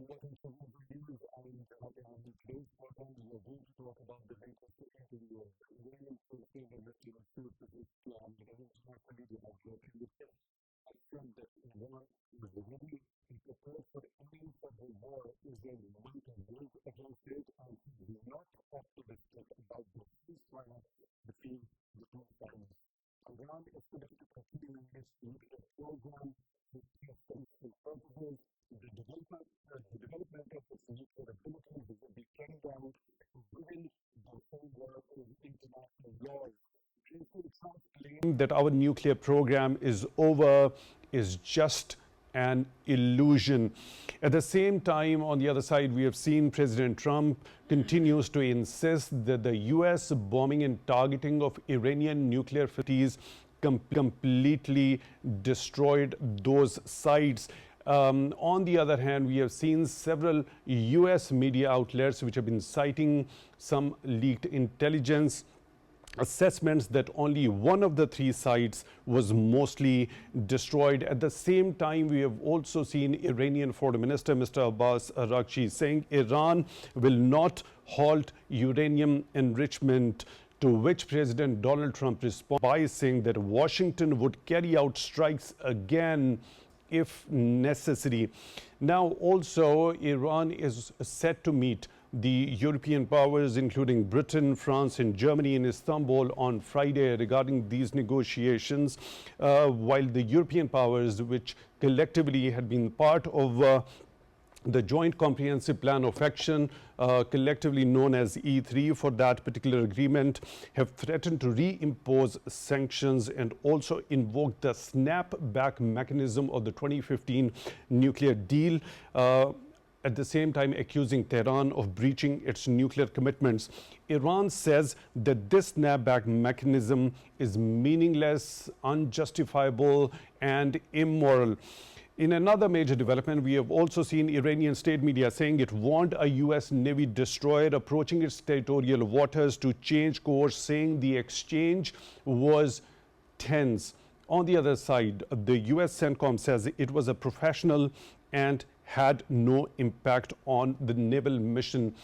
welcome to Overviews. I'm Jawad, and in today's program, we are going to talk about the latest interview of Iranian President and Mr. Physicist and internationally they have broken the tip. I said that Iran is ready to prepare for any type of war Israel might wage against it, and he's not optimistic about the ceasefire between the two sides. Iran is predicted to continue its nuclear program to test purposes. The development of its nuclear abilities will be carried out within the framework of international laws. President Trump claimed that our nuclear program is over, is just an illusion. At the same time, on the other side, we have seen President Trump continues to insist that the US bombing and targeting of Iranian nuclear facilities completely destroyed those sites. On the other hand, we have seen several US media outlets which have been citing some leaked intelligence assessments that only one of the three sites was mostly destroyed. At the same time, we have also seen Iranian Foreign Minister Mr. Abbas Araghchi saying Iran will not halt uranium enrichment, to which President Donald Trump responded by saying that Washington would carry out strikes again if necessary. Now, also, Iran is set to meet the European powers, including Britain, France, and Germany, in Istanbul on Friday regarding these negotiations, while the European powers, which collectively had been part of the Joint Comprehensive Plan of Action, collectively known as E3 for that particular agreement, have threatened to reimpose sanctions and also invoke the snapback mechanism of the 2015 nuclear deal. At the same time accusing Tehran of breaching its nuclear commitments. Iran says that this snapback mechanism is meaningless, unjustifiable, and immoral. In another major development, we have also seen Iranian state media saying it warned a US Navy destroyer approaching its territorial waters to change course, saying the exchange was tense. On the other side, the US CENTCOM says it was a professional and had no impact on the naval mission.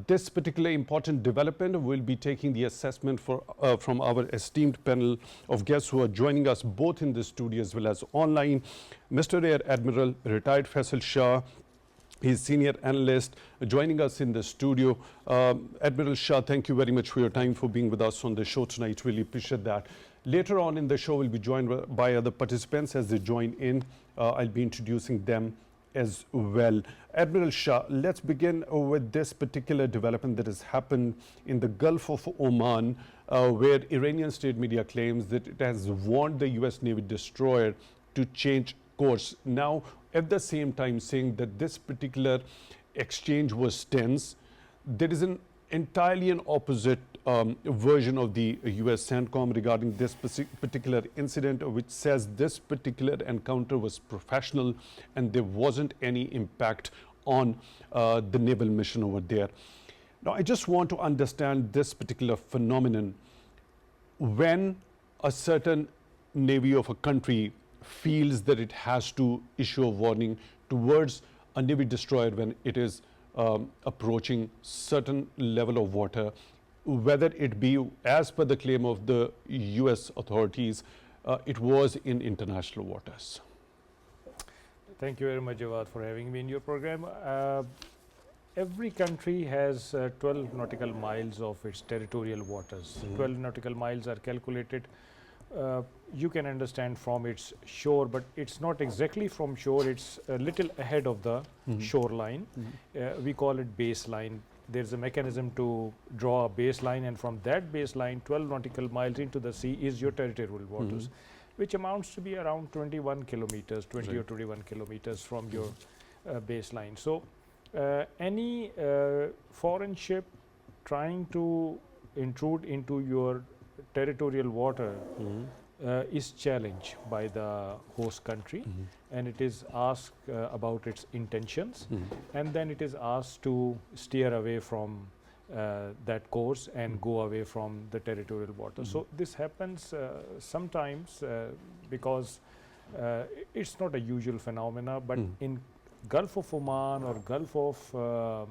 This particular important development will be taking the assessment from our esteemed panel of guests who are joining us both in the studio as well as online. Mr. Rear Admiral, retired Faisal Shah, he's senior analyst, joining us in the studio. Admiral Shah, thank you very much for your time, for being with us on the show tonight. Really appreciate that. Later on in the show, we'll be joined by other participants as they join in. I'll be introducing them as well. Admiral Shah, let's begin with this particular development that has happened in the Gulf of Oman, where Iranian state media claims that it has warned the US Navy destroyer to change course. Now, at the same time, saying that this particular exchange was tense, there is an entirely an opposite version of the US CENTCOM regarding this particular incident, which says this particular encounter was professional and there wasn't any impact on the naval mission over there. Now, I just want to understand this particular phenomenon. When a certain navy of a country feels that it has to issue a warning towards a navy destroyer when it is approaching certain level of water, whether it be as per the claim of the US authorities, it was in international waters. Thank you very much, Jawad, for having me in your program. Every country has 12 nautical miles of its territorial waters. 12 nautical miles are calculated. You can understand from its shore, but it's not exactly from shore, it's a little ahead of the shoreline. We call it baseline. There's a mechanism to draw a baseline, and from that baseline, 12 nautical miles into the sea is your territorial waters, which amounts to be around 21 kilometers, 20 or 21 kilometers from your baseline. So any foreign ship trying to intrude into your territorial water is challenged by the host country, and it is asked about its intentions, and then it is asked to steer away from that course and go away from the territorial water. So this happens sometimes because it's not a usual phenomena, but in Gulf of Oman or Gulf of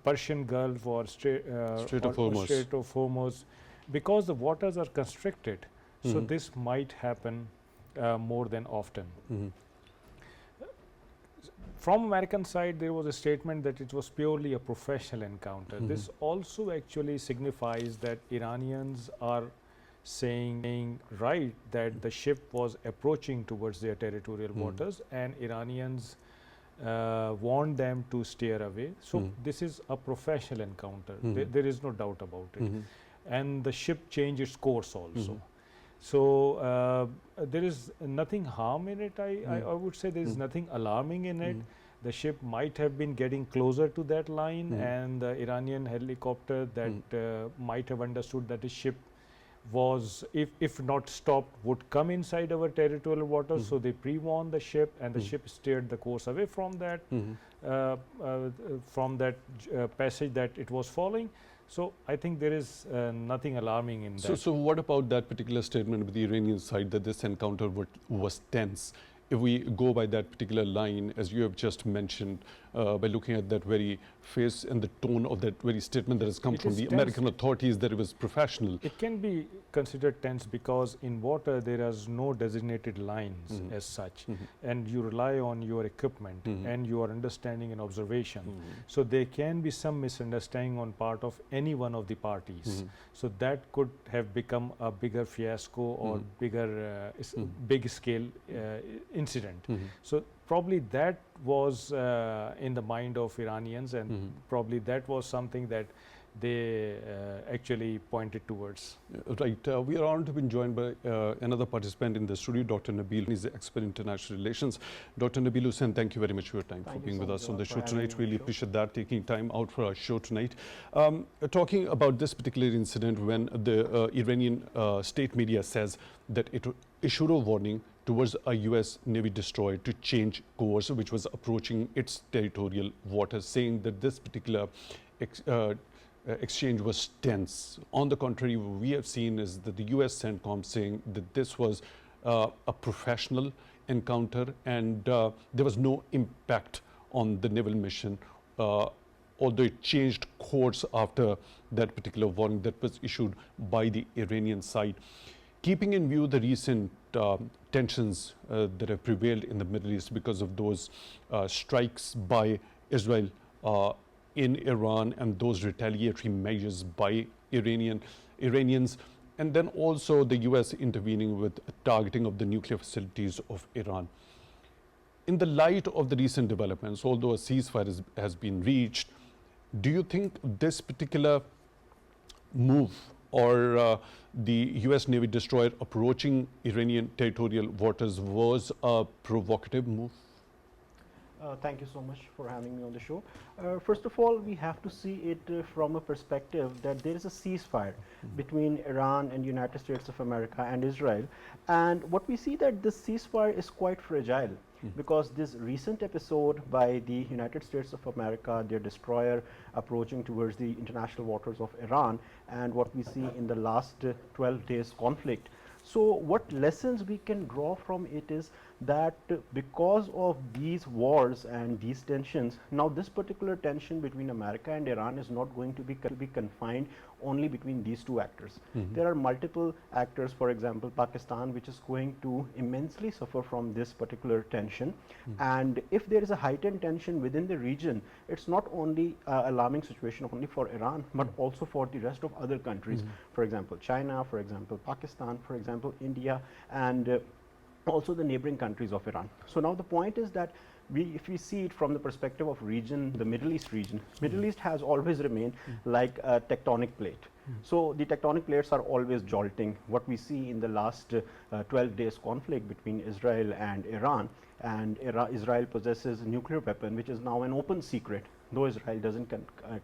Persian Gulf or Strait of Hormuz. Strait of Hormuz, because the waters are constricted. So Mhm. this might happen more than often. Mhm. From American side, there was a statement that it was purely a professional encounter. Mhm. This also actually signifies that Iranians are saying right that the ship was approaching towards their territorial waters, and Iranians warned them to steer away. So this is a professional encounter. There is no doubt about it. And the ship changed its course also. So there is nothing harm in it. I would say there is nothing alarming in it. The ship might have been getting closer to that line, and the Iranian helicopter that might have understood that the ship was, if not stopped, would come inside our territorial waters. So they pre-warned the ship, and the ship steered the course away from that passage that it was following. So I think there is nothing alarming in that. So what about that particular statement with the Iranian side that this encounter was tense? If we go by that particular line, as you have just mentioned, by looking at that very face and the tone of that very statement that has come It from is the tense. American authorities, that it was professional. It can be considered tense because in water there is no designated lines as such, and you rely on your equipment and your understanding and observation. So there can be some misunderstanding on part of any one of the parties. So that could have become a bigger fiasco or bigger big scale incident. So probably that was in the mind of Iranians, and probably that was something that they actually pointed towards. Right. We are honored to be joined by another participant in the studio, Dr. Nabeel. He's the expert in international relations. Dr. Nabeel Hussain, thank you very much for your time, for being with us on the show tonight. Really appreciate that, taking time out for our show tonight. Talking about this particular incident, when the Iranian state media says that it issued a warning towards a U.S. Navy destroyer to change course, which was approaching its territorial waters, saying that this particular exchange was tense. On the contrary, what we have seen is that the U.S. CENTCOM saying that this was a professional encounter, and there was no impact on the naval mission, although it changed course after that particular warning that was issued by the Iranian side. Keeping in view the recent tensions that have prevailed in the Middle East because of those strikes by Israel in Iran and those retaliatory measures by Iranians, and then also the US intervening with targeting of the nuclear facilities of Iran. In the light of the recent developments, although a ceasefire has been reached, do you think this particular move or the US Navy destroyer approaching Iranian territorial waters was a provocative move? Thank you so much for having me on the show. First of all, we have to see it from a perspective that there is a ceasefire between Iran and United States of America and Israel. And what we see that this ceasefire is quite fragile because this recent episode by the United States of America, their destroyer approaching towards the international waters of Iran, and what we see in the last 12 days conflict. So what lessons we can draw from it is that because of these wars and these tensions, now this particular tension between America and Iran is not going to be confined only between these two actors. There are multiple actors, for example, Pakistan, which is going to immensely suffer from this particular tension. And if there is a heightened tension within the region, it's not only alarming situation only for Iran, but also for the rest of other countries. For example, China, for example, Pakistan, for example, India, and also the neighboring countries of Iran. So now the point is that if we see it from the perspective of region, the Middle East region, Middle East has always remained like a tectonic plate. So the tectonic plates are always jolting. What we see in the last 12 days conflict between Israel and Iran, and Israel possesses a nuclear weapon, which is now an open secret, though Israel doesn't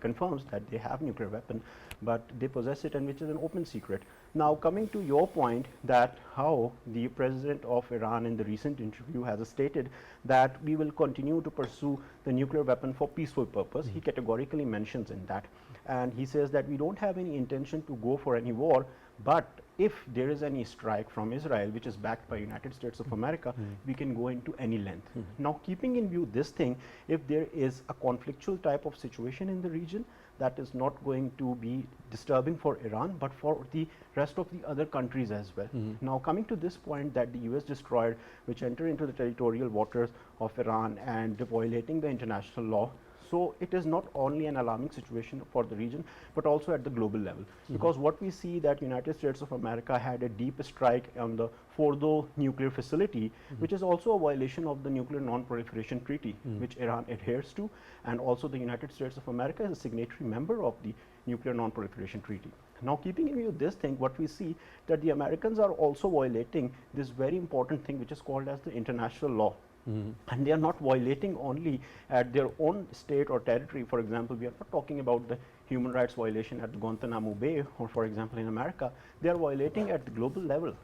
confirms that they have nuclear weapon, but they possess it, and which is an open secret. Now coming to your point that how the president of Iran in the recent interview has stated that we will continue to pursue the nuclear weapon for peaceful purpose. He categorically mentions in that, and he says that we don't have any intention to go for any war, But if there is any strike from Israel, which is backed by United States of America, we can go into any length. Now, keeping in view this thing, if there is a conflictual type of situation in the region, that is not going to be disturbing for Iran, but for the rest of the other countries as well. Now, coming to this point that the US destroyer, which enter into the territorial waters of Iran and violating the international law, so it is not only an alarming situation for the region, but also at the global level. Because what we see that United States of America had a deep strike on the Fordo nuclear facility, which is also a violation of the Nuclear Non-Proliferation Treaty, which Iran adheres to, and also the United States of America is a signatory member of the Nuclear Non-Proliferation Treaty. Now, keeping in view this thing, what we see that the Americans are also violating this very important thing, which is called as the international law. And they are not violating only at their own state or territory. For example, we are not talking about the human rights violation at Guantanamo Bay or, for example, in America. They are violating at the global level,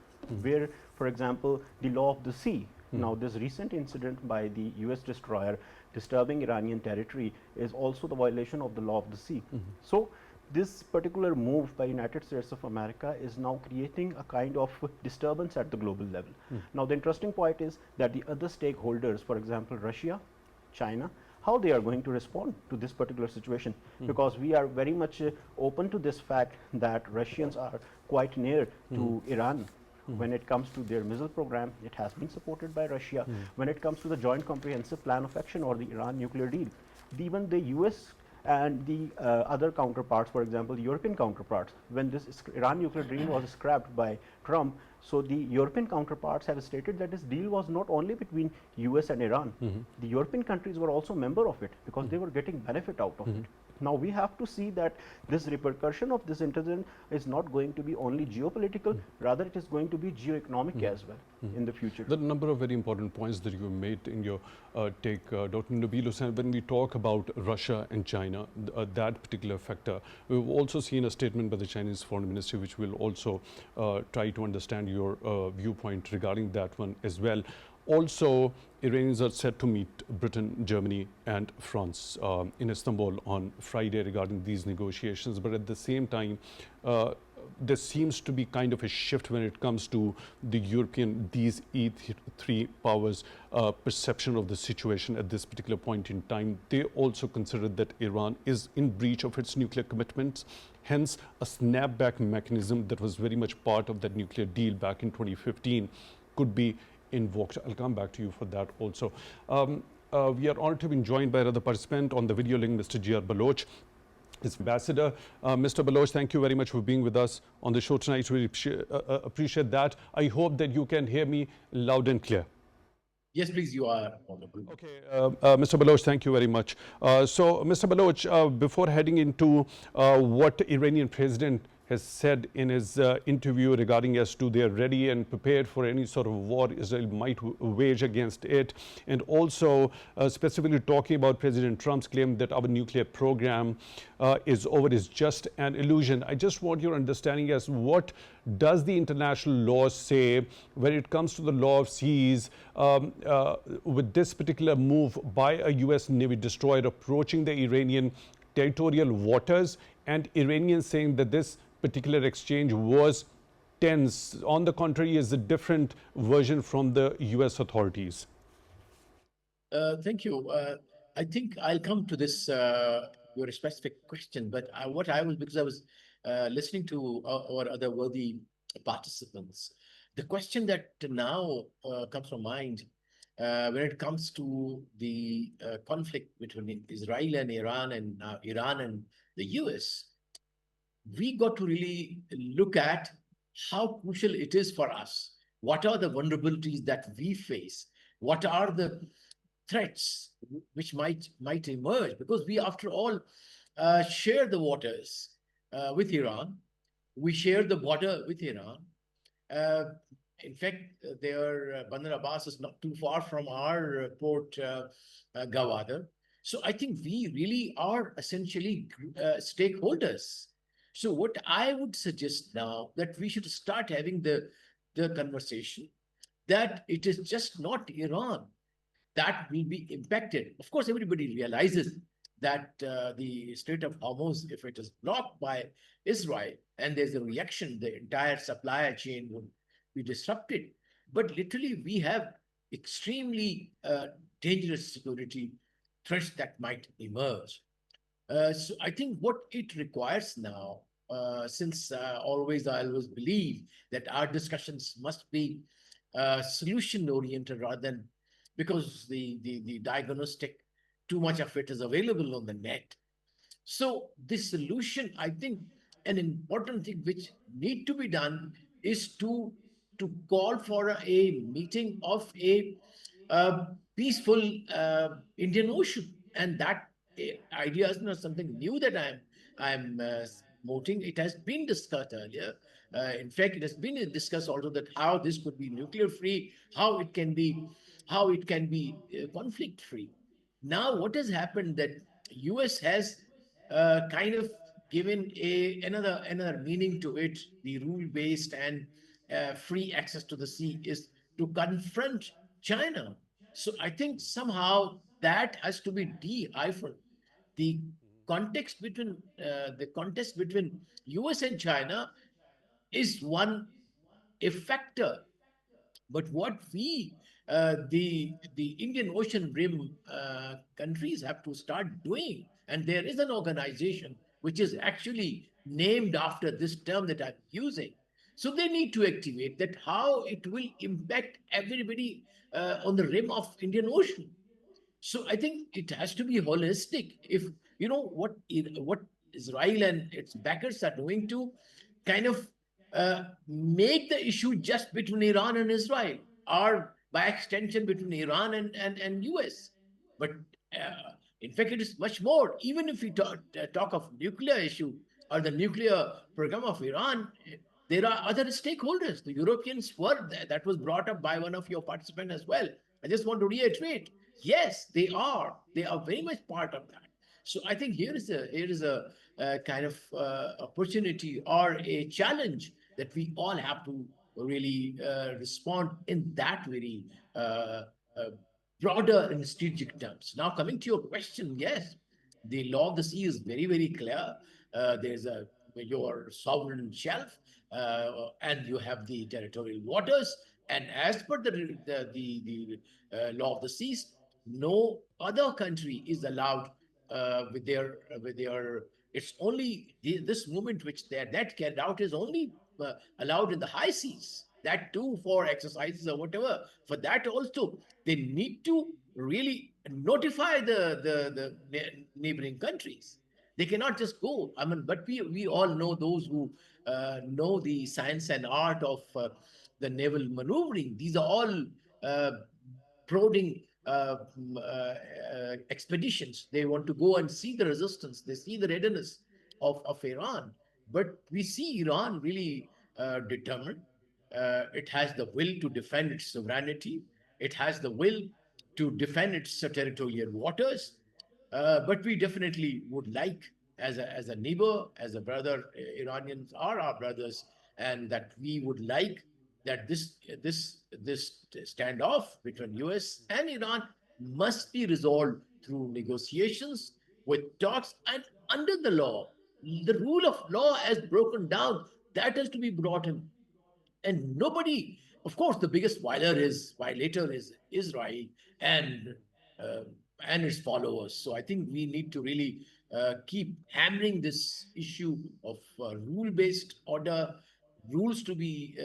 where, for example, the law of the sea. Now, this recent incident by the US destroyer disturbing Iranian territory is also the violation of the law of the sea. So, this particular move by United States of America is now creating a kind of disturbance at the global level. Now, the interesting point is that the other stakeholders, for example, Russia, China, how they are going to respond to this particular situation, because we are very much open to this fact that Russians are quite near to Iran. When it comes to their missile program, it has been supported by Russia. When it comes to the Joint Comprehensive Plan of Action or the Iran nuclear deal, even the US and the other counterparts, for example, the European counterparts, when this Iran nuclear deal was scrapped by Trump, so the European counterparts have stated that this deal was not only between US and Iran, the European countries were also member of it because they were getting benefit out of it. Now, we have to see that this repercussion of this incident is not going to be only geopolitical, rather it is going to be geoeconomic as well in the future. There are a number of very important points that you made in your take, Dr. Nabeel Hussain. When we talk about Russia and China, that particular factor, we've also seen a statement by the Chinese Foreign Ministry, which will also try to understand your viewpoint regarding that one as well. Also, Iranians are set to meet Britain, Germany, and France in Istanbul on Friday regarding these negotiations. But at the same time, there seems to be kind of a shift when it comes to the European, these E3 powers' perception of the situation at this particular point in time. They also consider that Iran is in breach of its nuclear commitments. Hence, a snapback mechanism that was very much part of that nuclear deal back in 2015 could be invoked. I'll come back to you for that also. We are honored to be joined by another participant on the video link, Mr. G.R. Baloch, his ambassador. Mr. Baloch, thank you very much for being with us on the show tonight. Really appreciate that. I hope that you can hear me loud and clear. Yes, please, you are. Okay, Mr. Baloch, thank you very much. So, Mr. Baloch, before heading into what Iranian president has said in his interview regarding as to they are ready and prepared for any sort of war Israel might wage against it, and also specifically talking about President Trump's claim that our nuclear program is over is just an illusion. I just want your understanding as what does the international law say when it comes to the law of seas with this particular move by a US Navy destroyer approaching the Iranian territorial waters, and Iranians saying that this particular exchange was tense. On the contrary, is a different version from the US authorities. Thank you. I think I'll come to this, your specific question, but what I was, because I was listening to our other worthy participants, the question that now comes to mind when it comes to the conflict between Israel and Iran and Iran and the US, we got to really look at how crucial it is for us. What are the vulnerabilities that we face? What are the threats which might emerge? Because we, after all, share the waters with Iran. We share the border with Iran. In fact, their Bandar Abbas is not too far from our port, Gawad. So I think we really are essentially stakeholders. So what I would suggest now that we should start having the conversation that it is just not Iran that will be impacted. Of course, everybody realizes that the Strait of Hormuz, if it is blocked by Israel and there's a reaction, the entire supply chain would be disrupted. But literally, we have extremely dangerous security threats that might emerge. So I think what it requires now, since I always believe that our discussions must be solution oriented rather than because the diagnostic, too much of it is available on the net. So this solution, I think, an important thing which need to be done is to call for a meeting of a peaceful Indian Ocean, and that idea is not something new that I'm promoting. It has been discussed earlier. In fact, it has been discussed also that how this could be nuclear free, how it can be conflict free. Now, what has happened that US has kind of given another meaning to it. The rule based and free access to the sea is to confront China. So I think somehow that has to be de-hyphened. The the context between US and China is one a factor, but what the Indian Ocean Rim countries have to start doing, and there is an organization which is actually named after this term that I'm using. So they need to activate that how it will impact everybody on the rim of Indian Ocean. So I think it has to be holistic. If you know what Israel and its backers are doing to kind of make the issue just between Iran and Israel, or by extension between Iran and US. But in fact, it is much more. Even if we talk of nuclear issue or the nuclear program of Iran, there are other stakeholders. The Europeans were there. That was brought up by one of your participants as well. I just want to reiterate. Yes, they are. They are very much part of that. So I think here is a kind of opportunity or a challenge that we all have to really respond in that very uh, broader and strategic terms. Now, coming to your question, yes, the law of the sea is very, very clear. There's a your sovereign shelf, and you have the territorial waters. And as per the law of the seas, no other country is allowed with their. It's only this movement which they that carried out is only allowed in the high seas. That too for exercises or whatever. For that also, they need to really notify the neighboring countries. They cannot just go. I mean, but we all know those who know the science and art of the naval maneuvering. These are all uh, prodding expeditions. They want to go and see the resistance. They see the readiness of Iran. But we see Iran really determined. It has the will to defend its sovereignty. It has the will to defend its territorial waters. But we definitely would like, as a neighbor, as a brother, Iranians are our brothers, and that we would like that this standoff between US and Iran must be resolved through negotiations with talks and under the law. The rule of law has broken down. That has to be brought in, and nobody, of course, the biggest violator is Israel and uh, and its followers. So I think we need to really keep hammering this issue of rule-based order, rules to be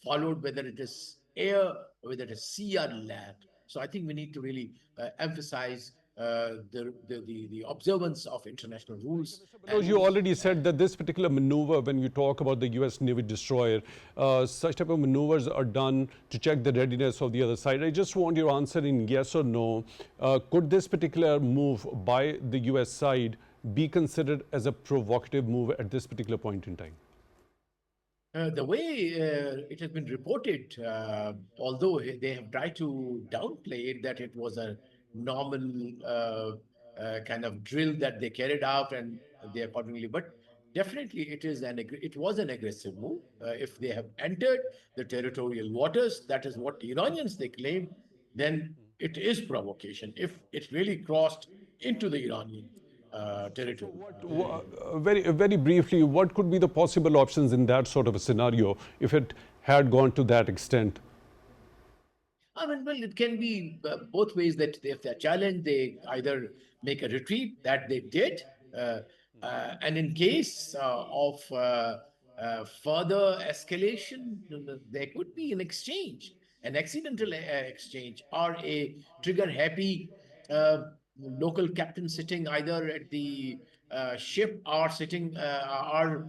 followed, whether it is air, whether it is sea or land. So I think we need to really emphasize the observance of international rules Mr. Baloch, and you already said that this particular maneuver, when you talk about the US Navy destroyer, such type of maneuvers are done to check the readiness of the other side. I just want your answer in yes or no. Could this particular move by the US side be considered as a provocative move at this particular point in time? The way it has been reported, although they have tried to downplay it, that it was a normal kind of drill that they carried out and they accordingly, but definitely it was an aggressive move. If they have entered the territorial waters, that is what Iranians they claim, then it is provocation. If it really crossed into the Iranian. territory. Very briefly, what could be the possible options in that sort of a scenario if it had gone to that extent? I mean, well, it can be both ways that if they're challenged, they either make a retreat, that they did, uh, and in case of further escalation, there could be an exchange, an accidental exchange, or a trigger-happy uh, local captain sitting either at the ship or sitting or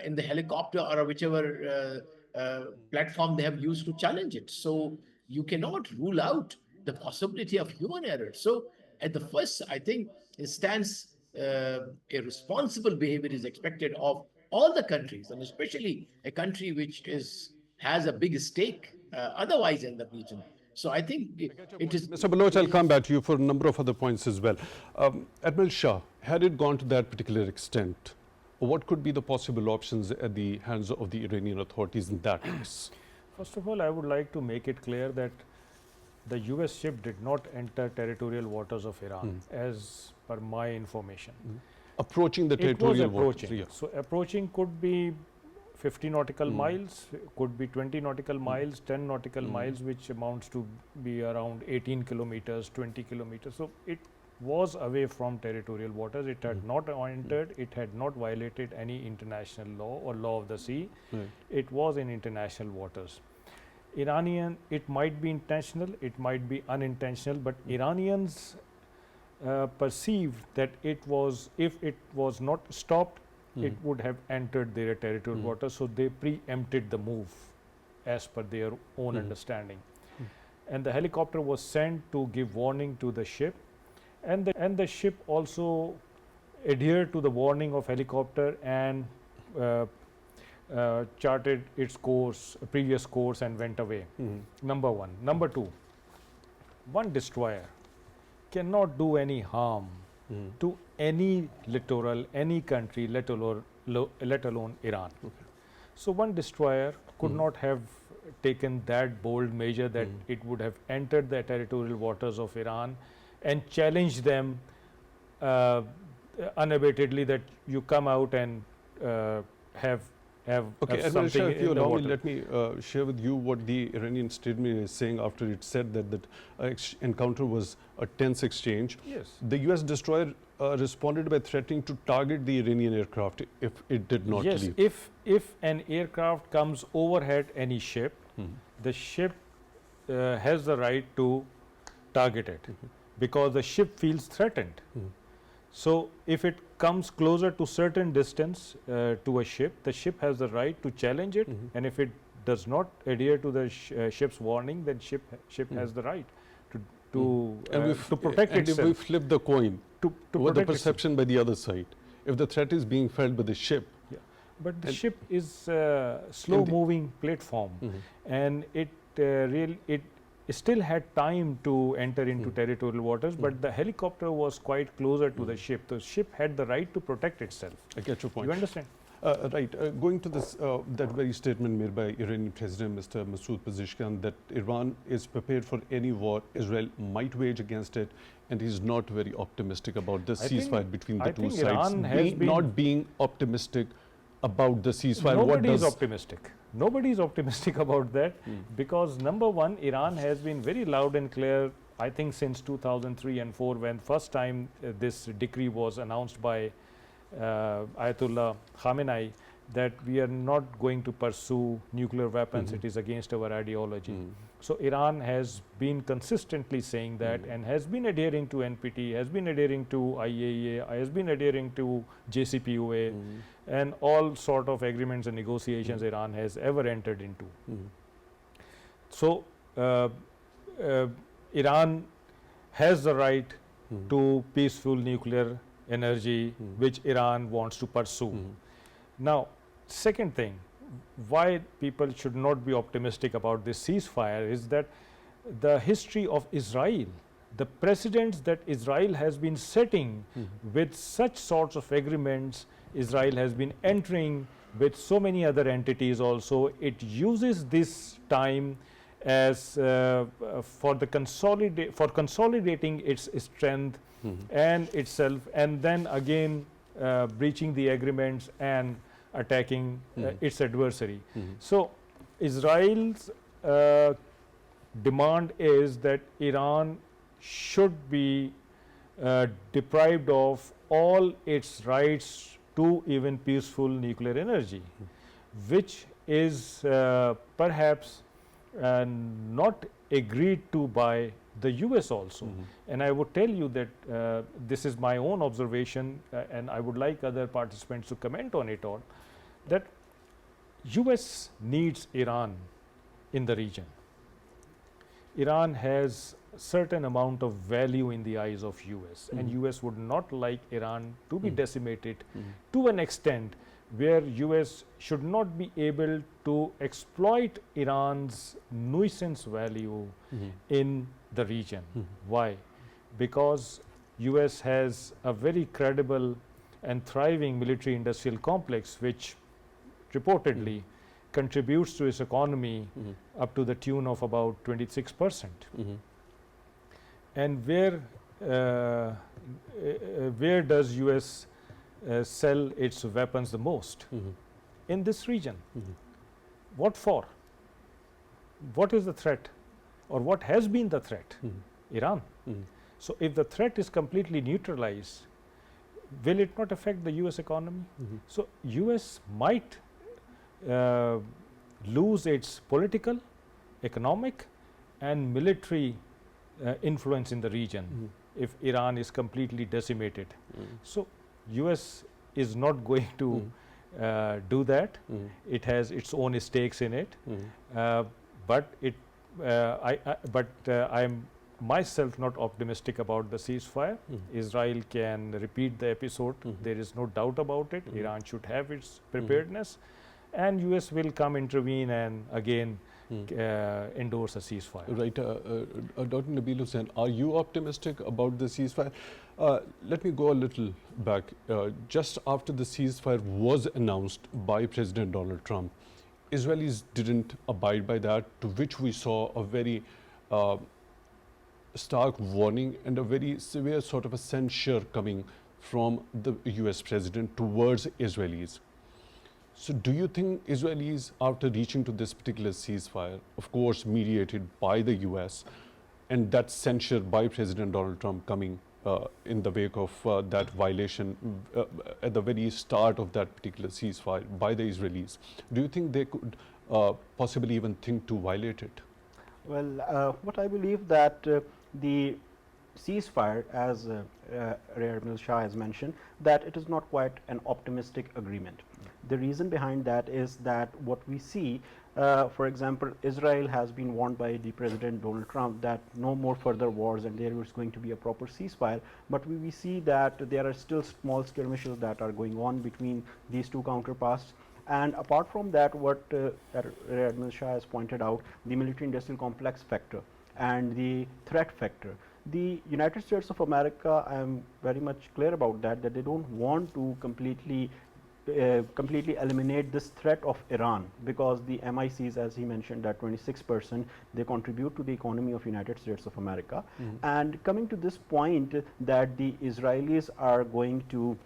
in the helicopter or whichever platform they have used to challenge it. So you cannot rule out the possibility of human error. So at the first, I think, instance, a responsible behavior is expected of all the countries, and especially a country which has a big stake otherwise in the region. So I think it is. Mr. Baloch, It I'll come is back to you for a number of other points as well. Admiral Shah, had it gone to that particular extent, what could be the possible options at the hands of the Iranian authorities in that case? First of all, I would like to make it clear that the US ship did not enter territorial waters of Iran, as per my information. Approaching the It was territorial waters. approaching. Yeah. So approaching could be 50 nautical miles, could be 20 nautical miles, 10 nautical miles, which amounts to be around 18 kilometers, 20 kilometers. So it was away from territorial waters. It had not entered, it had not violated any international law or law of the sea. Right. It was in international waters. Iranian, it might be intentional, it might be unintentional, but Iranians perceived that it was, if it was not stopped, it would have entered their territorial waters. So they preempted the move as per their own understanding. And the helicopter was sent to give warning to the ship, and the ship also adhered to the warning of helicopter and charted its course, previous course, and went away. Number one. Number two, one destroyer cannot do any harm to any littoral, any country, let alone Iran. So one destroyer could not have taken that bold measure that it would have entered the territorial waters of Iran and challenged them unabatedly that you come out and have Okay, have Admiral Shah, something if you in the allow me, water. let me share with you what the Iranian statement is saying after it said that that encounter was a tense exchange. Yes. The U.S. destroyer responded by threatening to target the Iranian aircraft if it did not Yes, leave. if an aircraft comes overhead any ship, the ship has the right to target it because the ship feels threatened. So if it comes closer to certain distance to a ship, the ship has the right to challenge it, and if it does not adhere to the ship's warning, then ship has the right to protect and itself. if we flip the coin, to what the protect itself. perception by the other side? If the threat is being felt by the ship, Yeah. But the And- ship is a slow moving platform, and it still had time to enter into territorial waters, but the helicopter was quite closer to the ship. The ship had the right to protect itself. I get your point. You understand? Right. Going to this, that very statement made by Iranian President Mr. Masoud Pezeshkian that Iran is prepared for any war Israel might wage against it, and he's not very optimistic about the I think- ceasefire between the I two think sides. Iran has been- Not being optimistic about the ceasefire. Nobody what is does optimistic. Nobody is optimistic about that because number one, Iran has been very loud and clear, I think since 2003 and 4 when first time this decree was announced by Ayatollah Khamenei that we are not going to pursue nuclear weapons, it is against our ideology. So Iran has been consistently saying that and has been adhering to NPT, has been adhering to IAEA, has been adhering to JCPOA and all sort of agreements and negotiations Iran has ever entered into. So Iran has the right to peaceful nuclear energy which Iran wants to pursue. Now, second thing, why people should not be optimistic about this ceasefire is that the history of Israel, the precedents that Israel has been setting with such sorts of agreements, Israel has been entering with so many other entities also. It uses this time as for consolidating its strength and itself, and then again breaching the agreements and attacking its adversary. So Israel's demand is that Iran should be deprived of all its rights to even peaceful nuclear energy, which is perhaps not agreed to by the US also. And I would tell you that this is my own observation, and I would like other participants to comment on it all, that US needs Iran in the region. Iran has certain amount of value in the eyes of US, and US would not like Iran to be decimated to an extent where US should not be able to exploit Iran's nuisance value in the region. Why? Because US has a very credible and thriving military industrial complex which reportedly contributes to its economy up to the tune of about 26%. And where does US sell its weapons the most? In this region. What for? What is the threat, or what has been the threat? Iran. So if the threat is completely neutralized, will it not affect the US economy? So US might lose its political, economic and military influence in the region if Iran is completely decimated. So US is not going to do that. It has its own stakes in it, but I'm myself not optimistic about the ceasefire. Israel can repeat the episode. There is no doubt about it. Iran should have its preparedness, and US will come intervene and again endorse a ceasefire. Right. Dr. Nabeel Hussain, are you optimistic about the ceasefire? Let me go a little back. Just after the ceasefire was announced by President Donald Trump, Israelis didn't abide by that, to which we saw a very stark warning and a very severe sort of a censure coming from the US president towards Israelis. So do you think Israelis, after reaching to this particular ceasefire, of course mediated by the US, and that censure by President Donald Trump coming in the wake of that violation at the very start of that particular ceasefire by the Israelis, do you think they could possibly even think to violate it? Well, what I believe that the ceasefire, as Rear Admiral Shah has mentioned, that it is not quite an optimistic agreement. The reason behind that is that what we see, for example, Israel has been warned by the President Donald Trump that no more further wars and there is going to be a proper ceasefire, but we see that there are still small skirmishes that are going on between these two counterparts. And apart from that, what Rear Admiral Shah has pointed out, the military industrial complex factor and the threat factor. The United States of America, I am very much clear about that, that they don't want to completely eliminate this threat of Iran, because the MICs, as he mentioned, that 26% they contribute to the economy of United States of America. And coming to this point that the Israelis are going to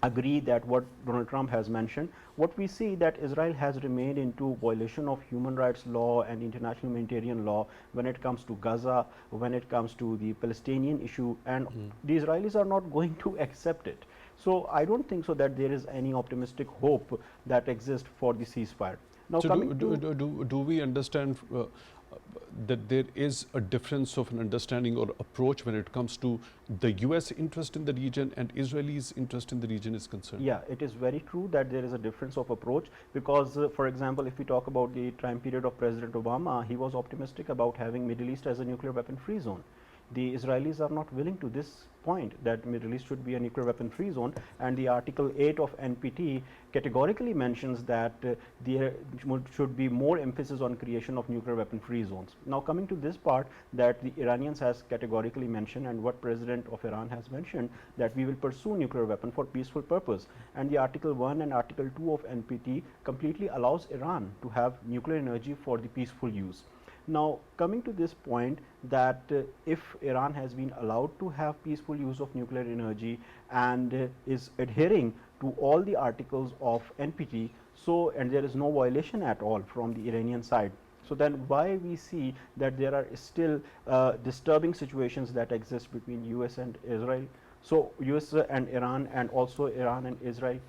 agree that what Donald Trump has mentioned, what we see that Israel has remained into violation of human rights law and international humanitarian law when it comes to Gaza, when it comes to the Palestinian issue, and the Israelis are not going to accept it. So I don't think so that there is any optimistic hope that exists for the ceasefire. Now, so coming do we understand that there is a difference of an understanding or approach when it comes to the US interest in the region and Israelis' interest in the region is concerned? Yeah, it is very true that there is a difference of approach, because for example, if we talk about the time period of President Obama, he was optimistic about having Middle East as a nuclear weapon free zone. The Israelis are not willing to this point that Middle East should be a nuclear weapon free zone, and the Article 8 of NPT categorically mentions that there should be more emphasis on creation of nuclear weapon free zones. Now, coming to this part that the Iranians has categorically mentioned, and what President of Iran has mentioned, that we will pursue nuclear weapon for peaceful purpose, and the Article 1 and Article 2 of NPT completely allows Iran to have nuclear energy for the peaceful use. Now, coming to this point, that if Iran has been allowed to have peaceful use of nuclear energy and is adhering to all the articles of NPT, so and there is no violation at all from the Iranian side. So then why we see that there are still disturbing situations that exist between US and Israel. So US and Iran, and also Iran and Israel.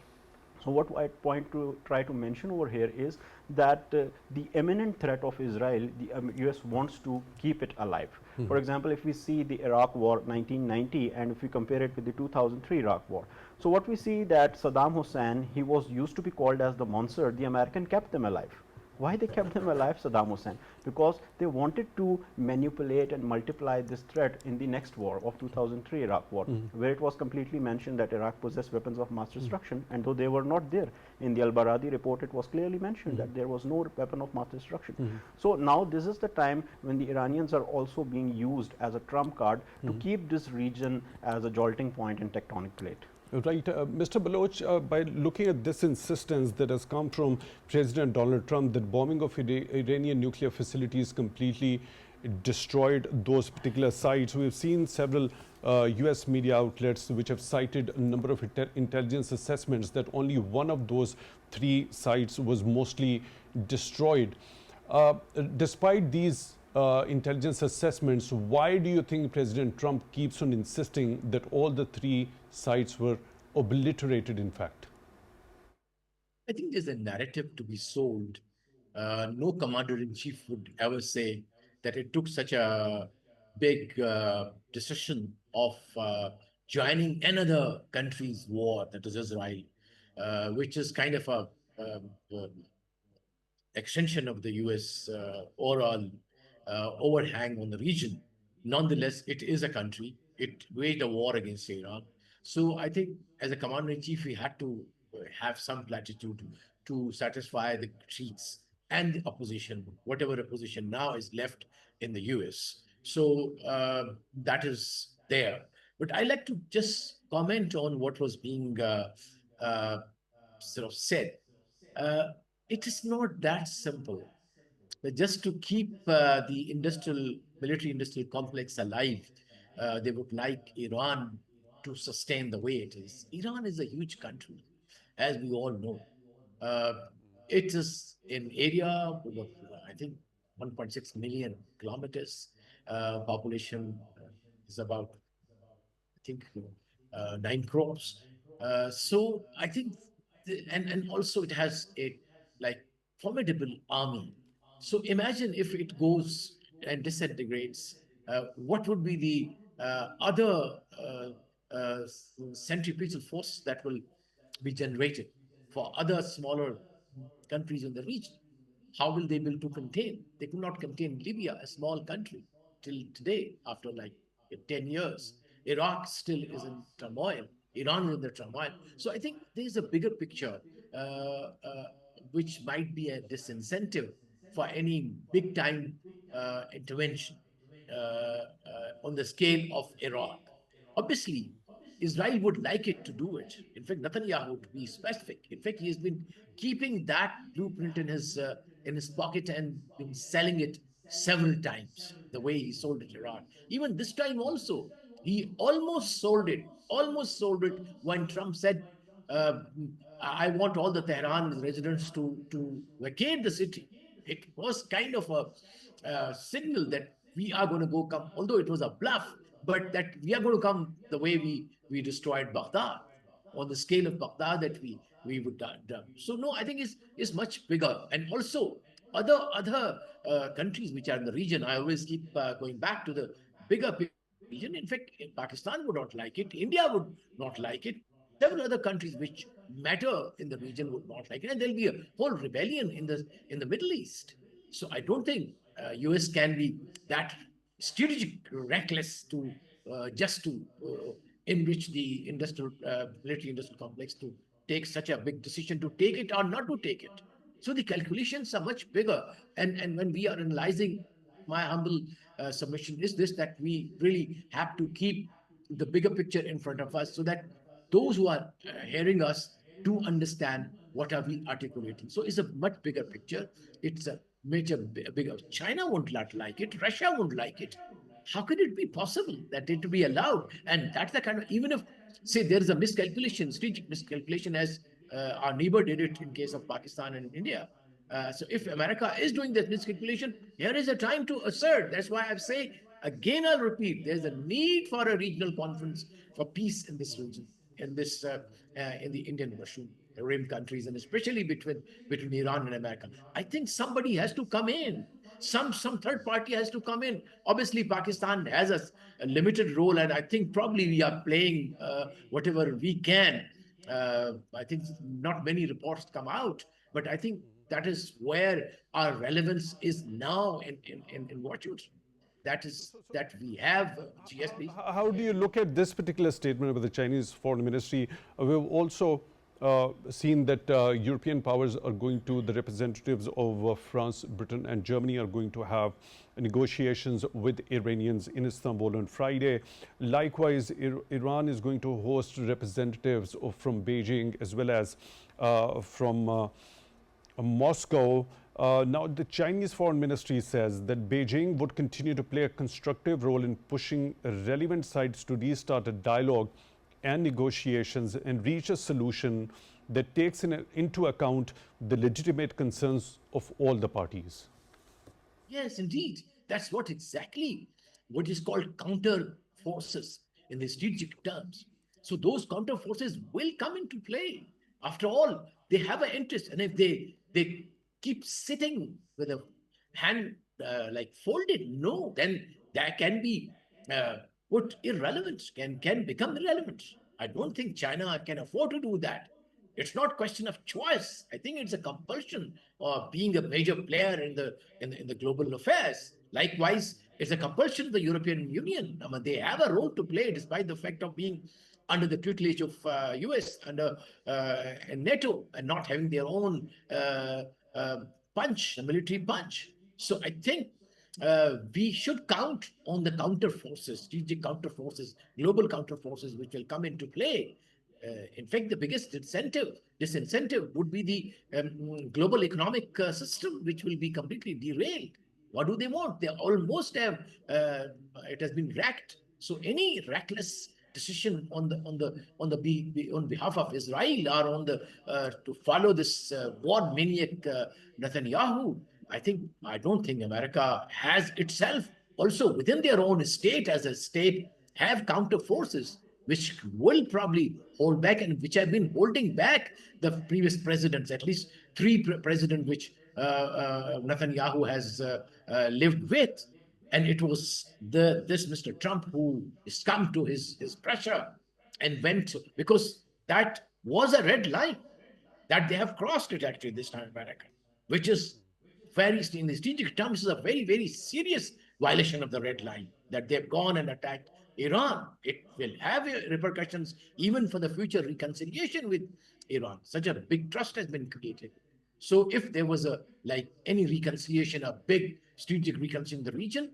So what I point to try to mention over here is that the imminent threat of Israel, the US wants to keep it alive. For example, if we see the Iraq War 1990 and if we compare it with the 2003 Iraq War, so what we see that Saddam Hussein, he was used to be called as the monster. The American kept them alive. Why they kept them alive, Saddam Hussein? Because they wanted to manipulate and multiply this threat in the next war of 2003 Iraq war, where it was completely mentioned that Iraq possessed weapons of mass destruction, and though they were not there in the Al-Baradi report, it was clearly mentioned that there was no weapon of mass destruction. So now this is the time when the Iranians are also being used as a trump card to keep this region as a jolting point in tectonic plate. Right. Mr. Baloch, by looking at this insistence that has come from President Donald Trump that bombing of Iranian nuclear facilities completely destroyed those particular sites, we've seen several US media outlets which have cited a number of intelligence assessments that only one of those three sites was mostly destroyed. Despite these intelligence assessments, why do you think President Trump keeps on insisting that all the three sites were obliterated, in fact? I think there's a narrative to be sold. No commander in chief would ever say that it took such a big decision of joining another country's war, that is Israel, which is kind of a extension of the US overall overhang on the region. Nonetheless, it is a country. It waged a war against Iran. So I think as a commander in chief, we had to have some platitude to satisfy the critics and the opposition, whatever opposition now is left in the US. So that is there. But I like to just comment on what was being uh, sort of said. Uh, it is not that simple. Just to keep the industrial, military industrial complex alive, they would like Iran to sustain the way it is. Iran is a huge country, as we all know. Uh, it is in area of, I think, 1.6 million kilometers. Population is about, I think, 9 crores. So I think, and also it has a like formidable army. So imagine if it goes and disintegrates, what would be the other centripetal force that will be generated for other smaller countries in the region? How will they be able to contain? They could not contain Libya, a small country, till today, after like 10 years. Iraq still is in turmoil. Iran is in the turmoil. So I think there's a bigger picture, uh, uh, which might be a disincentive for any big time intervention on the scale of Iraq. Obviously, Israel would like it to do it. In fact, Netanyahu, to be specific, in fact, he has been keeping that blueprint in his pocket and been selling it several times. The way he sold it Iraq, even this time also, he almost sold it when Trump said, uh, "I want all the Tehran residents to vacate the city." It was kind of a signal that we are going to go come, although it was a bluff, but that we are going to come the way we destroyed Baghdad, on the scale of Baghdad that we would done. So no, I think it's much bigger, and also other countries which are in the region. I always keep going back to the bigger picture of the region. In fact, Pakistan would not like it. India would not like it. Several other countries which matter in the region would not like it, and there'll be a whole rebellion in the Middle East. So I don't think US can be that strategic reckless to just to enrich the industrial military industrial complex to take such a big decision to take it or not to take it. So the calculations are much bigger. And when we are analyzing, my humble submission is this, that we really have to keep the bigger picture in front of us so that those who are hearing us do understand what are we articulating. So it's a much bigger picture. It's a major bigger. China won't not like it. Russia won't like it. How could it be possible that it to be allowed? And that's the kind of, even if say there is a miscalculation, strategic miscalculation, as our neighbor did it in case of Pakistan and India. So if America is doing this miscalculation, here is a time to assert. That's why I say again, I'll repeat: there's a need for a regional conference for peace in this region, in this in the Indian Ocean rim countries, and especially between Iran and America. I think somebody has to come in. Some third party has to come in. Obviously, Pakistan has a limited role, and I think probably we are playing whatever we can. I think not many reports come out, but I think that is where our relevance is now in Washington. That is that we have. Yes, please. How do you look at this particular statement by the Chinese Foreign Ministry? We've also seen that European powers are going to, the representatives of France, Britain, and Germany are going to have negotiations with Iranians in Istanbul on Friday. Likewise, Iran is going to host representatives from Beijing as well as from Moscow. Now, the Chinese Foreign Ministry says that Beijing would continue to play a constructive role in pushing relevant sides to restart a dialogue and negotiations and reach a solution that takes into account the legitimate concerns of all the parties. Yes, indeed. That's what is called counter forces in the strategic terms. So those counter forces will come into play. After all, they have an interest, and if they keep sitting with a hand like folded, no, then that can be uh, put irrelevant, can become irrelevant. I don't think China can afford to do that. It's not question of choice. I think it's a compulsion of being a major player in the global affairs. Likewise, it's a compulsion of the European Union. I mean, they have a role to play despite the fact of being under the tutelage of US, under NATO, and not having their own uh, punch, a military punch. So I think we should count on the counter forces, strategic counter forces, global counter forces, which will come into play. In fact, the biggest disincentive would be the global economic system, which will be completely derailed. What do they want? They almost have it has been wrecked. So any reckless decision on behalf of Israel or on the to follow this war maniac Netanyahu, I don't think America has itself also within their own state as a state have counter forces which will probably hold back and which have been holding back the previous presidents, at least three presidents which Netanyahu has lived with. And it was this Mr. Trump who succumbed to his pressure and went, because that was a red line that they have crossed it actually this time, America, which is very, in the strategic terms, is a very, very serious violation of the red line that they've gone and attacked Iran. It will have repercussions even for the future reconciliation with Iran. Such a big trust has been created. So if there was a like any reconciliation, a big strategic reconciliation in the region,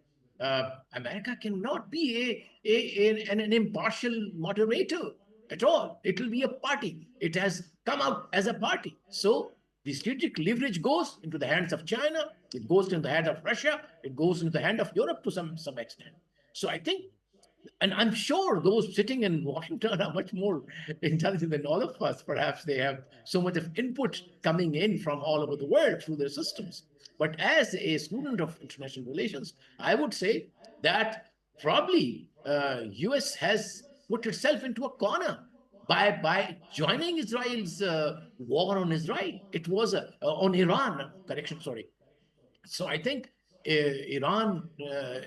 America cannot be an impartial moderator at all. It will be a party. It has come out as a party. So the strategic leverage goes into the hands of China. It goes into the hands of Russia. It goes into the hand of Europe to some extent. So I think, and I'm sure those sitting in Washington are much more intelligent than all of us. Perhaps they have so much of input coming in from all over the world through their systems. But as a student of international relations, I would say that probably US has put itself into a corner by joining Israel's war on Israel. It was on Iran, correction, sorry. So I think Iran,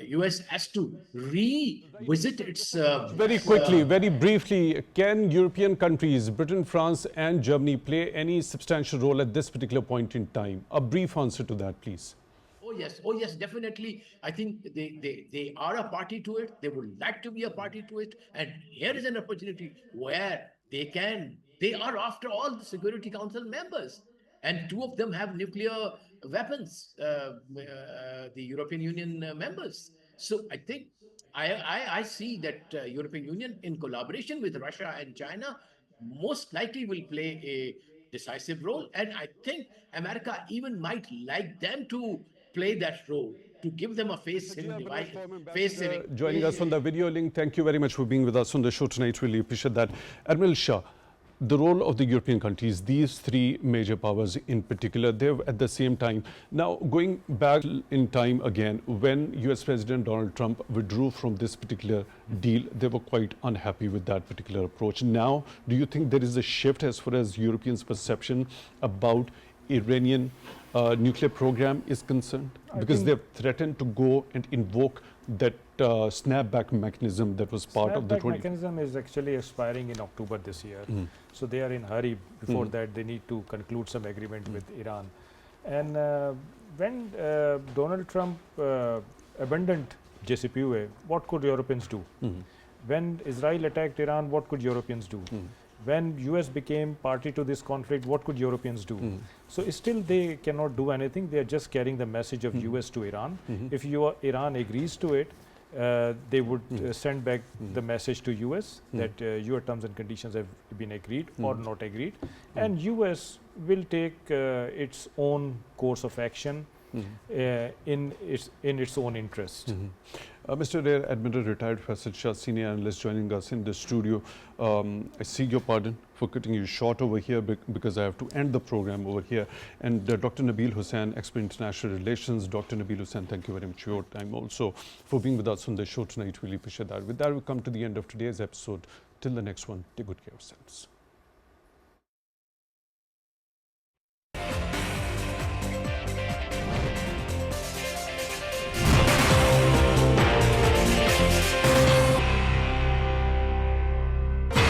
US has to revisit its. Very quickly, very briefly, can European countries, Britain, France, and Germany, play any substantial role at this particular point in time? A brief answer to that, please. Oh yes, definitely. I think they are a party to it. They would like to be a party to it. And here is an opportunity where they are after all the Security Council members. And two of them have nuclear weapons, the European Union members. So I think I see that European Union in collaboration with Russia and China most likely will play decisive role. And I think America even might like them to play that role, to give them a face saving. Joining us on the video link. Thank you very much for being with us on the show tonight. Really appreciate that. Admiral Shah, the role of the European countries, these three major powers in particular, they've at the same time, now going back in time again, when US President Donald Trump withdrew from this particular deal, they were quite unhappy with that particular approach. Now, do you think there is a shift as far as Europeans' perception about Iranian nuclear program is concerned? Because they've threatened to go and invoke that snapback mechanism that was part of the snapback mechanism is actually expiring in October this year. So they are in hurry. Before that, they need to conclude some agreement with Iran. And when Donald Trump abandoned JCPOA, what could Europeans do? When Israel attacked Iran, what could Europeans do? When US became party to this conflict, what could Europeans do? So still they cannot do anything. They are just carrying the message of US to Iran. If Iran agrees to it, they would send back the message to US that your terms and conditions have been agreed or not agreed, and US will take its own course of action in its own interest. Mr. Rear Admiral Retired Faisal Shah, Senior Analyst, joining us in the studio. I seek your pardon for cutting you short over here because I have to end the program over here. And Dr. Nabeel Hussain, Expert International Relations. Dr. Nabeel Hussain, thank you very much for your time also for being with us on the show tonight. Really appreciate that. With that, we come to the end of today's episode. Till the next one, take good care of yourselves.